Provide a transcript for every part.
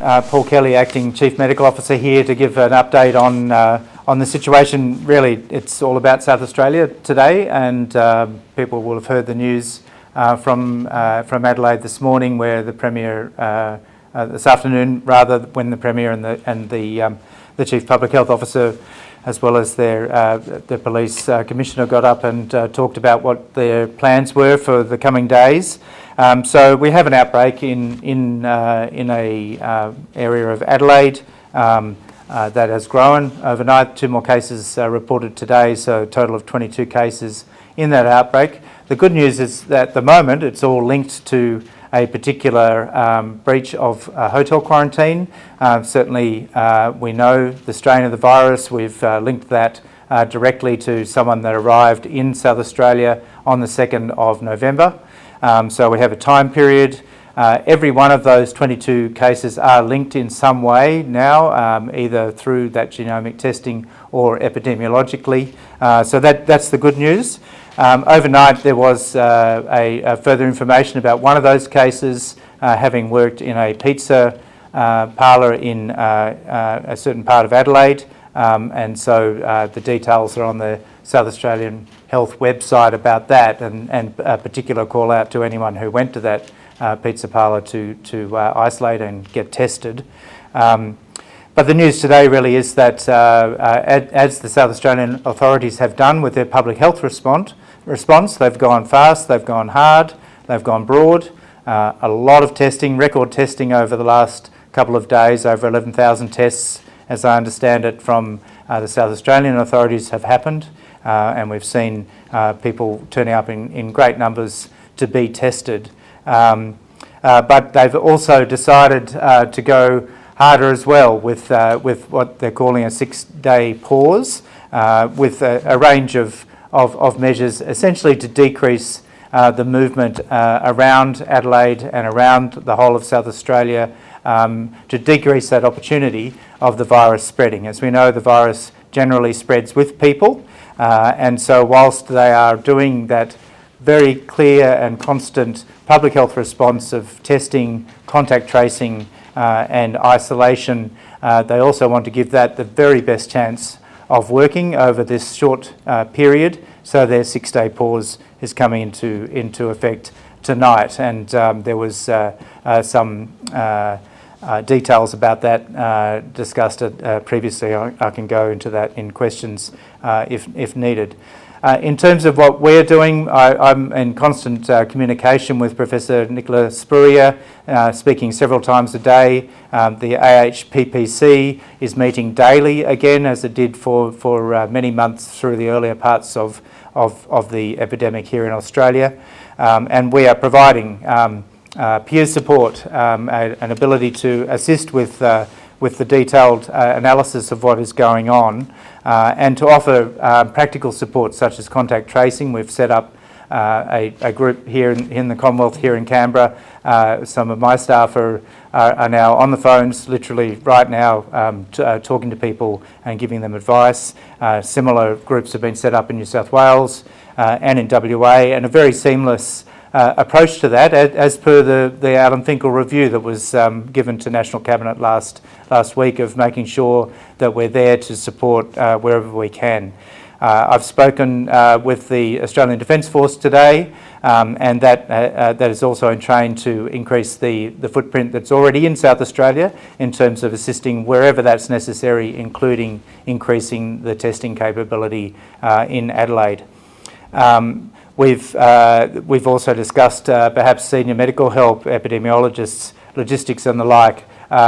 Paul Kelly, Acting Chief Medical Officer, here to give an update on the situation. Really, it's all about South Australia today, and people will have heard the news from Adelaide this morning, where the Premier, this afternoon rather, when the Premier and the Chief Public Health Officer, as well as their Police Commissioner, got up and talked about what their plans were for the coming days. So we have an outbreak in a area of Adelaide that has grown overnight. 2 more cases reported today, so a total of 22 cases in that outbreak. The good news is that at the moment it's all linked to a particular breach of hotel quarantine. Certainly we know the strain of the virus. We've linked that directly to someone that arrived in South Australia on the 2nd of November. So we have a time period. Every one of those 22 cases are linked in some way now, either through that genomic testing or epidemiologically. So that's the good news. Overnight there was a further information about one of those cases having worked in a pizza parlour in a certain part of Adelaide, and so the details are on the South Australian Health website about that, and a particular call out to anyone who went to that pizza parlour to isolate and get tested. But the news today really is that as the South Australian authorities have done with their public health response, they've gone fast, they've gone hard, they've gone broad. A lot of testing, record testing over the last couple of days, over 11,000 tests, as I understand it, from the South Australian authorities have happened. And we've seen people turning up in great numbers to be tested. But they've also decided to go harder as well with what they're calling a 6-day pause, with a range of measures essentially to decrease the movement around Adelaide and around the whole of South Australia, to decrease that opportunity of the virus spreading. As we know, the virus generally spreads with people, and so whilst they are doing that very clear and constant public health response of testing, contact tracing and isolation, they also want to give that the very best chance of working over this short period. So their 6-day pause is coming into effect tonight, and there was some details about that discussed previously. I can go into that in questions if needed. In terms of what we're doing, I'm in constant communication with Professor Nicola Spurrier, speaking several times a day. The AHPPC is meeting daily again, as it did for many months through the earlier parts of the epidemic here in Australia. And we are providing peer support, an ability to assist with the detailed analysis of what is going on, and to offer practical support such as contact tracing. We've set up a group here in the Commonwealth, here in Canberra. Some of my staff are now on the phones literally right now, talking to people and giving them advice. Similar groups have been set up in New South Wales and in WA, and a very seamless approach to that, as per the Alan Finkel review that was given to National Cabinet last week, of making sure that we're there to support wherever we can. I've spoken with the Australian Defence Force today, and that is also trained to increase the footprint that's already in South Australia in terms of assisting wherever that's necessary, including increasing the testing capability in Adelaide. We've also discussed perhaps senior medical help, epidemiologists, logistics and the like.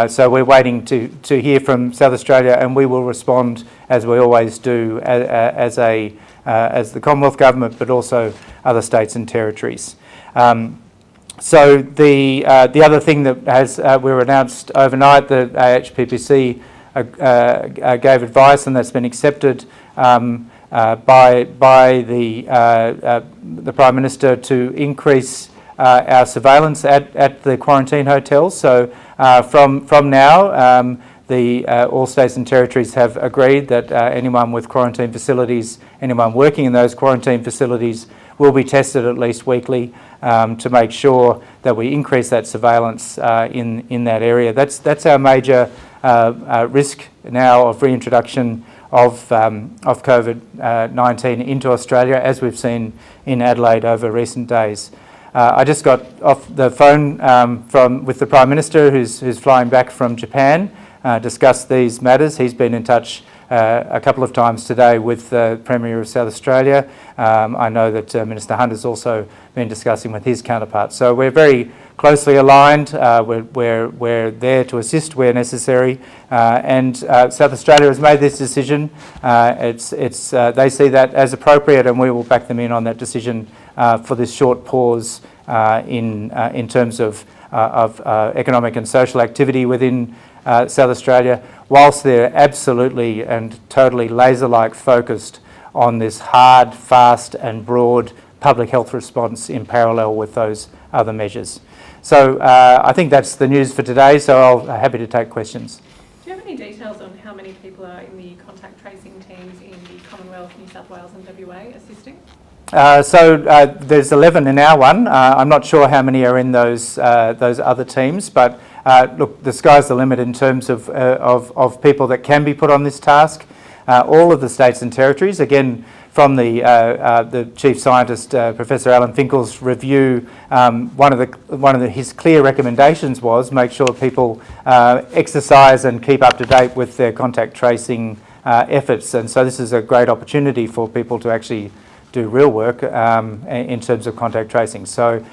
So we're waiting to hear from South Australia, and we will respond as we always do as the Commonwealth Government, but also other states and territories. So the other thing that we were announced overnight, the AHPPC gave advice, and that's been accepted by the Prime Minister, to increase our surveillance at the quarantine hotels. So from now, all states and territories have agreed that anyone with quarantine facilities, anyone working in those quarantine facilities, will be tested at least weekly to make sure that we increase that surveillance in that area. That's our major risk now of reintroduction of COVID-19 into Australia, as we've seen in Adelaide over recent days. I just got off the phone with the Prime Minister, who's flying back from Japan, discussed these matters. He's been in touch a couple of times today with the Premier of South Australia. I know that Minister Hunt has also been discussing with his counterparts. So we're very closely aligned. We're there to assist where necessary, and South Australia has made this decision. They see that as appropriate, and we will back them in on that decision for this short pause in terms of economic and social activity within South Australia, whilst they're absolutely and totally laser-like focused on this hard, fast and broad public health response in parallel with those other measures. So I think that's the news for today, so I'm happy to take questions. Do you have any details on how many people are in the contact tracing teams in the Commonwealth, New South Wales and WA assisting? There's 11 in our one. I'm not sure how many are in those other teams, but look, the sky's the limit in terms of people that can be put on this task. All of the states and territories, again, from the Chief Scientist, Professor Alan Finkel's review, one of his clear recommendations was make sure people exercise and keep up to date with their contact tracing efforts. And so this is a great opportunity for people to actually do real work in terms of contact tracing. So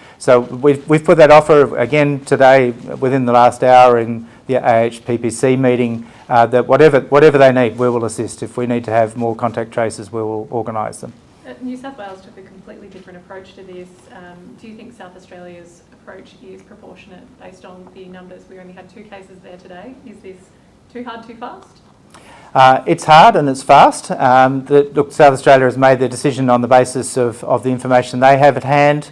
we've put that offer again today within the last hour in the AHPPC meeting that whatever they need, we will assist. If we need to have more contact tracers, we will organise them. New South Wales took a completely different approach to this. Do you think South Australia's approach is proportionate based on the numbers? We only had 2 cases there today. Is this too hard, too fast? It's hard and it's fast. Look, South Australia has made their decision on the basis of the information they have at hand.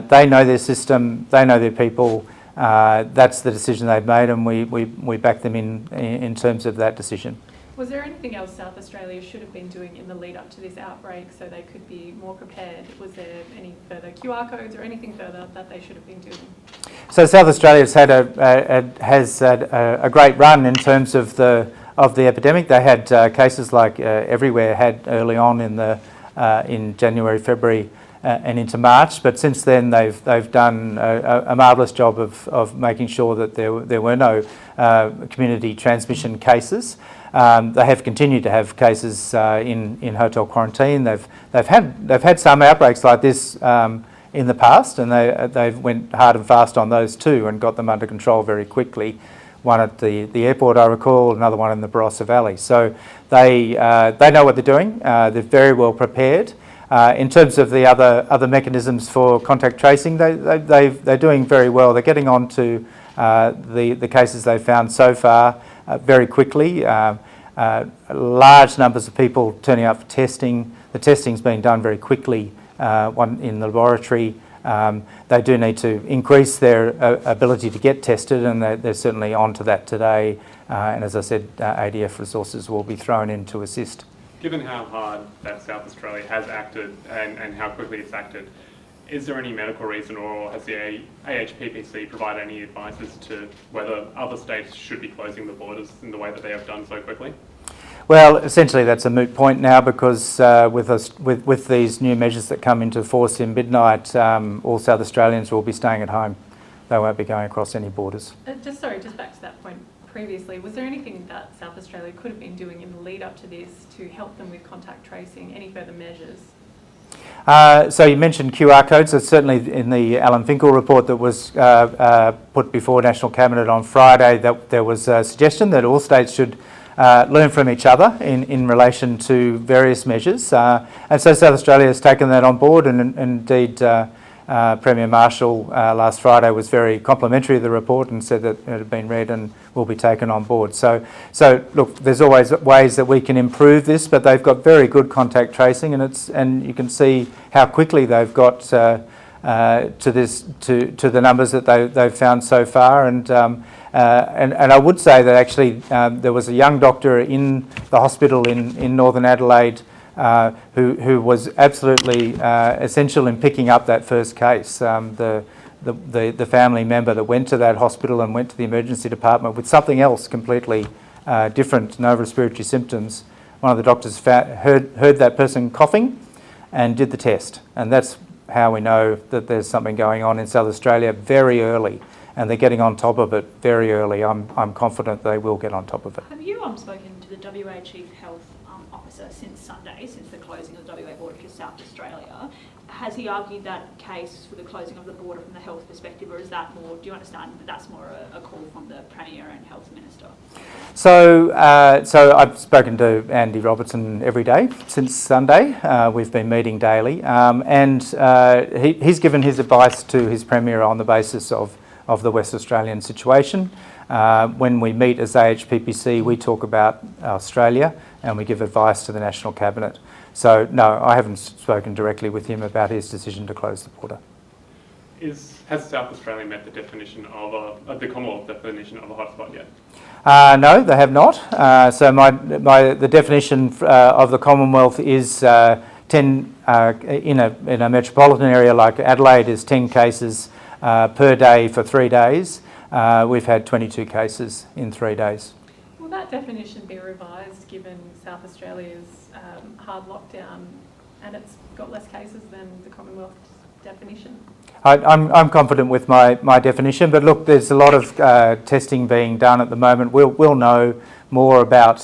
They know their system, they know their people. That's the decision they've made, and we back them in terms of that decision. Was there anything else South Australia should have been doing in the lead up to this outbreak so they could be more prepared? Was there any further QR codes or anything further that they should have been doing? So South Australia's had a great run in terms of the epidemic. They had cases like everywhere had early on in January, February and into March, but since then they've done a marvellous job of making sure that there were no community transmission cases. They have continued to have cases in hotel quarantine. They've had some outbreaks like this in the past, and they went hard and fast on those too and got them under control very quickly. One at the airport, I recall, another one in the Barossa Valley. So they know what they're doing. They're very well prepared. In terms of the other mechanisms for contact tracing, they're doing very well. They're getting on to the cases they've found so far very quickly. Large numbers of people turning up for testing. The testing's being done very quickly, one in the laboratory. They do need to increase their ability to get tested, and they're certainly on to that today. And as I said, ADF resources will be thrown in to assist. Given how hard that South Australia has acted and how quickly it's acted, is there any medical reason, or has the AHPPC provided any advice as to whether other states should be closing the borders in the way that they have done so quickly? Well, essentially that's a moot point now, because with these new measures that come into force in midnight, all South Australians will be staying at home. They won't be going across any borders. Just back to that point previously, was there anything that South Australia could have been doing in the lead up to this to help them with contact tracing, any further measures? So you mentioned QR codes. It's certainly in the Alan Finkel report that was put before National Cabinet on Friday, that there was a suggestion that all states should learn from each other in relation to various measures. And so South Australia has taken that on board, and indeed Premier Marshall last Friday was very complimentary of the report and said that it had been read and will be taken on board. So look, there's always ways that we can improve this, but they've got very good contact tracing, and you can see how quickly they've got to the numbers that they've found so far. And I would say that actually there was a young doctor in the hospital in Northern Adelaide who was absolutely essential in picking up that first case. The family member that went to that hospital and went to the emergency department with something else completely different, no respiratory symptoms. One of the doctors heard that person coughing and did the test, and that's how we know that there's something going on in South Australia very early, and they're getting on top of it very early. I'm confident they will get on top of it. Have you spoken to the WA Chief Health Officer since Sunday, since the closing of the WA border to South Australia? Has he argued that case for the closing of the border from the health perspective, or is that more, do you understand that that's more a call from the Premier and Health Minister? So I've spoken to Andy Robertson every day since Sunday. We've been meeting daily, and he's given his advice to his Premier on the basis of the West Australian situation. When we meet as AHPPC, we talk about Australia and we give advice to the National Cabinet. So no, I haven't spoken directly with him about his decision to close the border. Has South Australia met the definition of the Commonwealth definition of a hotspot yet? No, they have not. So the definition of the Commonwealth is 10 in a metropolitan area like Adelaide is 10 cases per day for 3 days. We've had 22 cases in 3 days. Will that definition be revised given South Australia's hard lockdown and it's got less cases than the Commonwealth definition? I'm confident with my definition, but look, there's a lot of testing being done at the moment. We'll know more about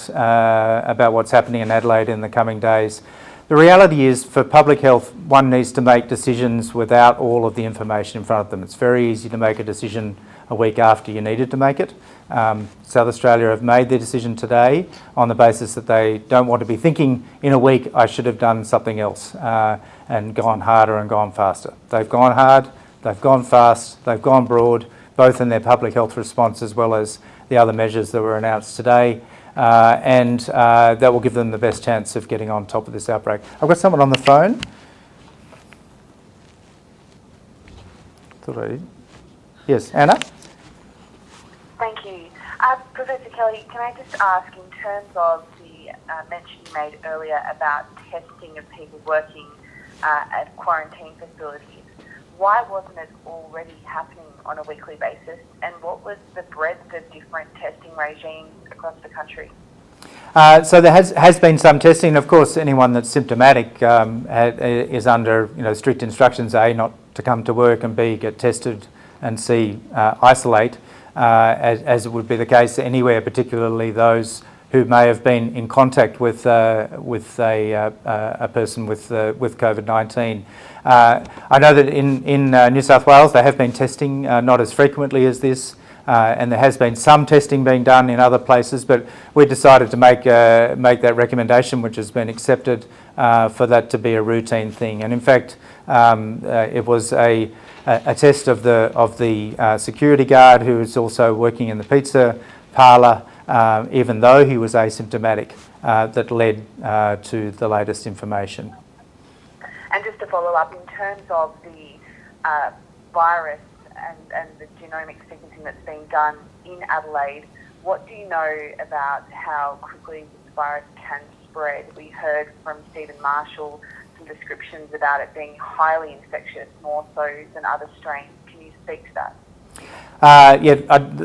what's happening in Adelaide in the coming days. The reality is, for public health, one needs to make decisions without all of the information in front of them. It's very easy to make a decision a week after you needed to make it. South Australia have made their decision today on the basis that they don't want to be thinking in a week, I should have done something else, and gone harder and gone faster. They've gone hard, they've gone fast, they've gone broad, both in their public health response as well as the other measures that were announced today. And that will give them the best chance of getting on top of this outbreak. I've got someone on the phone. Yes, Anna? Thank you. Professor Kelly, can I just ask, in terms of the mention you made earlier about testing of people working at quarantine facilities, why wasn't it already happening on a weekly basis, and what was the breadth of different testing regimes across the country? So there has been some testing. Of course, anyone that's symptomatic is under strict instructions: A, not to come to work, and B, get tested, and C, isolate, as it would be the case anywhere, particularly those who may have been in contact with a person with COVID-19. I know that in New South Wales they have been testing, not as frequently as this, and there has been some testing being done in other places, but we decided to make that recommendation, which has been accepted, for that to be a routine thing. And in fact, it was a test of the security guard who is also working in the pizza parlour, even though he was asymptomatic, that led to the latest information. And just to follow up, in terms of the virus and the genomic sequencing that's being done in Adelaide, what do you know about how quickly this virus can spread? We heard from Stephen Marshall some descriptions about it being highly infectious, more so than other strains. Can you speak to that?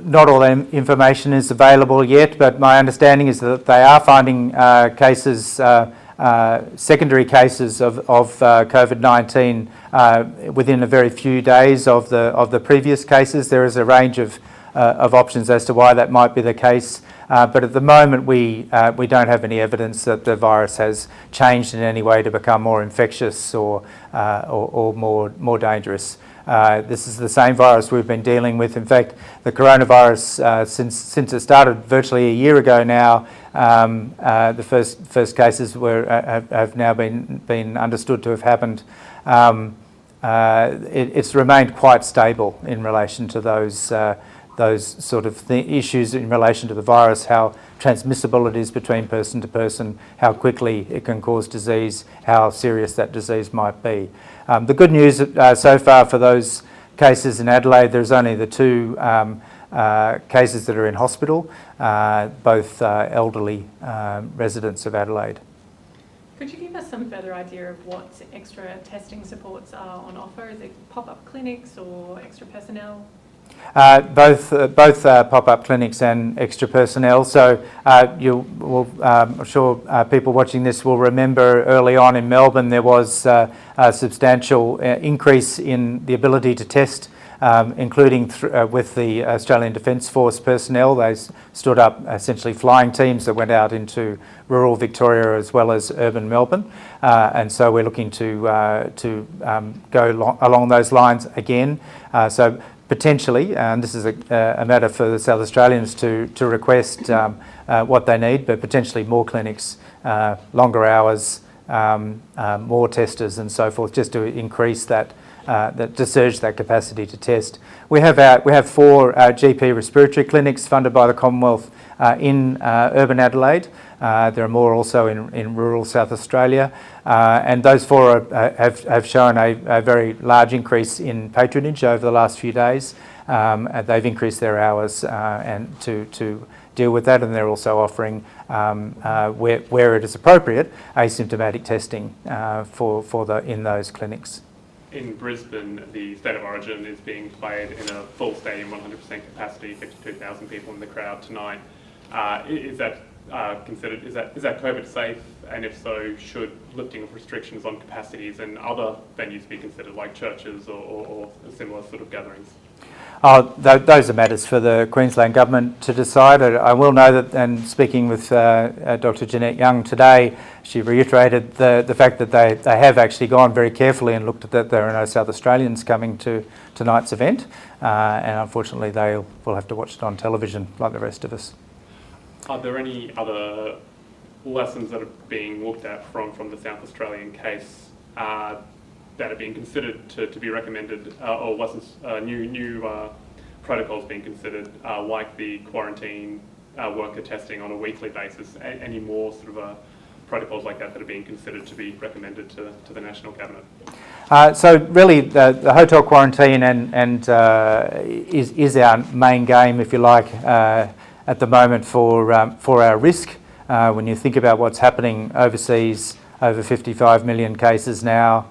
Not all the information is available yet, but my understanding is that they are finding cases, secondary cases of COVID-19 within a very few days of the previous cases. There is a range of options as to why that might be the case, but at the moment we don't have any evidence that the virus has changed in any way to become more infectious or more dangerous. This is the same virus we've been dealing with. In fact, the coronavirus, since it started virtually a year ago now, the first cases have now been understood to have happened. It's remained quite stable in relation to those sort of issues in relation to the virus, how transmissible it is between person to person, how quickly it can cause disease, how serious that disease might be. The good news so far for those cases in Adelaide, there's only the 2 cases that are in hospital, both elderly residents of Adelaide. Could you give us some further idea of what extra testing supports are on offer? Is it pop-up clinics or extra personnel? Both pop-up clinics and extra personnel. So I'm sure people watching this will remember early on in Melbourne there was a substantial increase in the ability to test, including with the Australian Defence Force personnel. They stood up essentially flying teams that went out into rural Victoria as well as urban Melbourne, and so we're looking to go along those lines again. So potentially, and this is a matter for the South Australians to request what they need, but potentially more clinics, longer hours, more testers and so forth, just to increase to surge that capacity to test. We have 4 GP respiratory clinics funded by the Commonwealth in urban Adelaide. There are more also in rural South Australia, and those 4 have shown a very large increase in patronage over the last few days. They've increased their hours and to deal with that, and they're also offering, where it is appropriate, asymptomatic testing in those clinics. In Brisbane, the State of Origin is being played in a full stadium, 100% capacity, 52,000 people in the crowd tonight. Is that considered? Is that COVID safe? And if so, should lifting of restrictions on capacities and other venues be considered, like churches or similar sort of gatherings? Those are matters for the Queensland Government to decide. I will know that, and speaking with Dr. Jeanette Young today, she reiterated the fact that they have actually gone very carefully and looked at that there are no South Australians coming to tonight's event, and unfortunately they will have to watch it on television like the rest of us. Are there any other lessons that are being looked at from the South Australian case that are being considered to be recommended, or lessons, new protocols being considered, like the quarantine worker testing on a weekly basis? Any more sort of protocols like that are being considered to be recommended to the National Cabinet? So really the hotel quarantine is our main game, if you like, at the moment for our risk. When you think about what's happening overseas, over 55 million cases now,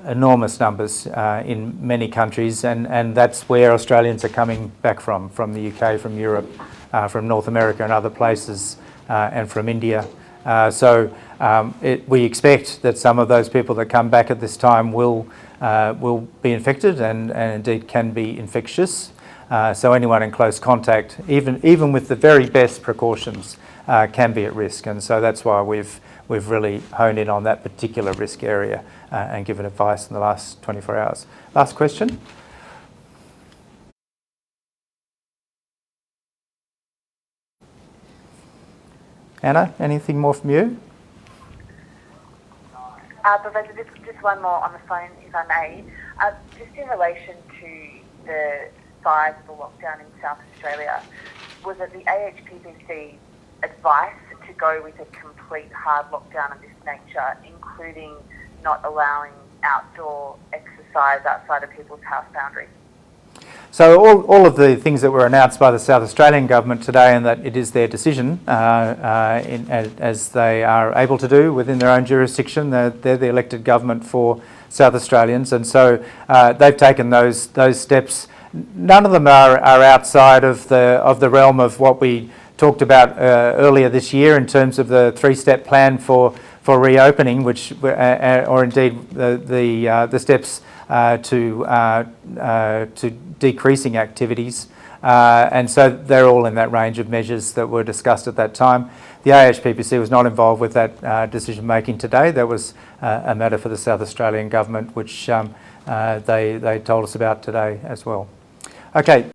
enormous numbers in many countries, and that's where Australians are coming back from the UK, from Europe, from North America and other places, and from India. We expect that some of those people that come back at this time will be infected and indeed can be infectious. So anyone in close contact, even with the very best precautions, can be at risk, and so that's why we've really honed in on that particular risk area and given advice in the last 24 hours. Last question. Anna, anything more from you? Professor, just one more on the phone, if I may. Just in relation to the size of the lockdown in South Australia, was it the AHPPC advice to go with a complete hard lockdown of this nature, including not allowing outdoor exercise outside of people's house boundaries? So all of the things that were announced by the South Australian Government today, and that it is their decision, as they are able to do within their own jurisdiction. They're the elected government for South Australians, and so they've taken those steps. None of them are outside of the realm of what we talked about earlier this year in terms of the 3-step plan for reopening, which, or indeed the steps to decreasing activities, and so they're all in that range of measures that were discussed at that time. The AHPPC was not involved with that decision making today. That was a matter for the South Australian Government, which they told us about today as well. Okay.